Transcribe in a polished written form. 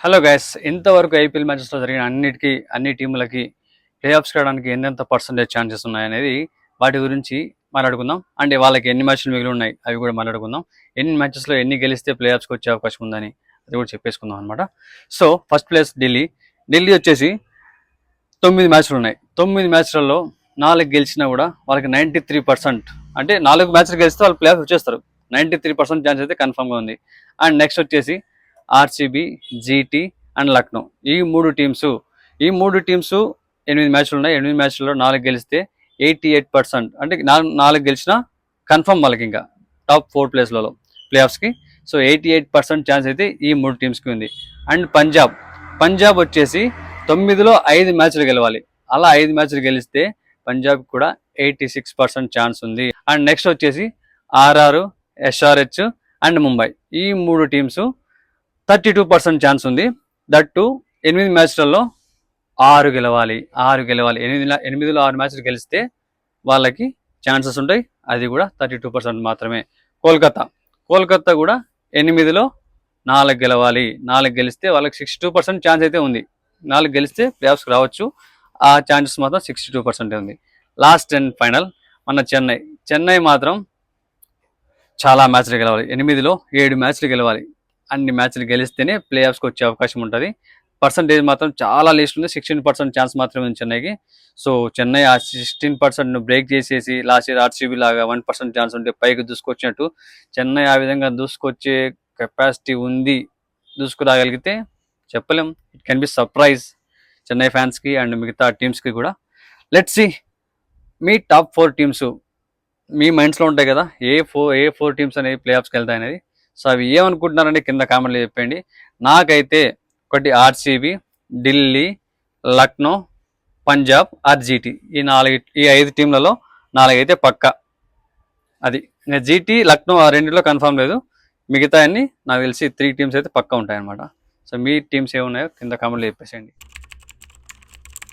Hello guys, ఇంతవరకు IPL మ్యాచెస్లో జరిగిన అన్ని టీములకి ప్లే ఆఫ్స్ కావడానికి ఎంత పర్సెంటేజ్ ఛాన్సెస్ ఉన్నాయనేది వాటి గురించి మాట్లాడుకుందాం. అంటే వాళ్ళకి ఎన్ని మ్యాచ్లు మిగిలి ఉన్నాయి అవి కూడా మాట్లాడుకుందాం. ఎన్ని మ్యాచెస్లో ఎన్ని గెలిస్తే ప్లే ఆఫ్స్కి వచ్చే అవకాశం ఉందని అది కూడా చెప్పేసుకుందాం అనమాట. సో ఫస్ట్ ప్లేస్ ఢిల్లీ వచ్చేసి 9 మ్యాచ్లు ఉన్నాయి. 9 మ్యాచ్లలో 4 గెలిచినా కూడా వాళ్ళకి 93%, అంటే 4 మ్యాచ్లు గెలిస్తే వాళ్ళు ప్లే ఆఫ్ వచ్చేస్తారు. 93% ఛాన్స్ అయితే కన్ఫర్మ్గా ఉంది. అండ్ నెక్స్ట్ వచ్చేసి ఆర్సీబీ, జీటీ అండ్ లక్నో. ఈ మూడు టీమ్స్ 8 మ్యాచ్లు ఉన్నాయి. 8 మ్యాచ్లలో 4 గెలిస్తే 88%, అంటే 4 గెలిచినా కన్ఫర్మ్ వాళ్ళకి ఇంకా టాప్ 4 ప్లేస్లలో ప్లే ఆఫ్స్కి. సో 88% ఛాన్స్ అయితే ఈ మూడు టీమ్స్కి ఉంది. అండ్ పంజాబ్ వచ్చేసి 9లో 5 మ్యాచ్లు గెలవాలి. అలా 5 మ్యాచ్లు గెలిస్తే పంజాబ్ కూడా 86% ఛాన్స్ ఉంది. అండ్ నెక్స్ట్ వచ్చేసి ఆర్ఆర్, ఎస్ఆర్హెచ్ అండ్ ముంబై. ఈ మూడు టీమ్స్ 32% ఛాన్స్ ఉంది. దట్టు 8 మ్యాచ్లలో 6 గెలవాలి. 8లో 6 మ్యాచ్లు గెలిస్తే వాళ్ళకి ఛాన్సెస్ ఉంటాయి. అది కూడా 32% మాత్రమే. కోల్కతా కూడా 8లో 4 గెలవాలి. 4 గెలిస్తే వాళ్ళకి 62% ఛాన్స్ అయితే ఉంది. 4 గెలిస్తే ప్లే ఆఫ్స్కి రావచ్చు. ఆ ఛాన్సెస్ మాత్రం 62% ఉంది. లాస్ట్ అండ్ ఫైనల్ మన చెన్నై మాత్రం చాలా మ్యాచ్లు గెలవాలి. 8లో 7 మ్యాచ్లు గెలవాలి. అన్ని మ్యాచ్లు గెలిస్తేనే ప్లే ఆఫ్స్కి వచ్చే అవకాశం ఉంటుంది. పర్సంటేజ్ మాత్రం చాలా లిస్ట్ ఉంది. 16% ఛాన్స్ మాత్రమే ఉంది చెన్నైకి. సో చెన్నై ఆ 16% బ్రేక్ చేసేసి లాస్ట్ ఇయర్ ఆర్సీబీ లాగా 1% ఛాన్స్ ఉంటే పైకి దూసుకొచ్చినట్టు చెన్నై ఆ విధంగా దూసుకొచ్చే కెపాసిటీ ఉంది. దూసుకురాగలిగితే చెప్పలేం, it can be surprise Chennai ఫ్యాన్స్కి అండ్ మిగతా టీమ్స్కి కూడా. లెట్స్ సీ మీ టాప్ 4 టీమ్స్ మీ మైండ్స్లో ఉంటాయి కదా, ఏ ఫోర్ టీమ్స్ అనేవి ప్లే ఆఫ్స్కి వెళ్తాయి అనేది. సో అవి ఏమనుకుంటున్నారంటే కింద కామెంట్లో చెప్పండి. నాకైతే ఒకటి ఆర్సీబీ, ఢిల్లీ, లక్నో, పంజాబ్, ఆర్జీటీ, ఈ 5 టీంలలో 4 అయితే పక్కా. అది ఇంకా జీటీ, లక్నో ఆ రెండిలో కన్ఫర్మ్ లేదు. మిగతా అన్ని నాకు తెలిసి 3 టీమ్స్ అయితే పక్కా ఉంటాయన్నమాట. సో మీ టీమ్స్ ఏమున్నాయో కింద కామెంట్లో చెప్పేసేయండి.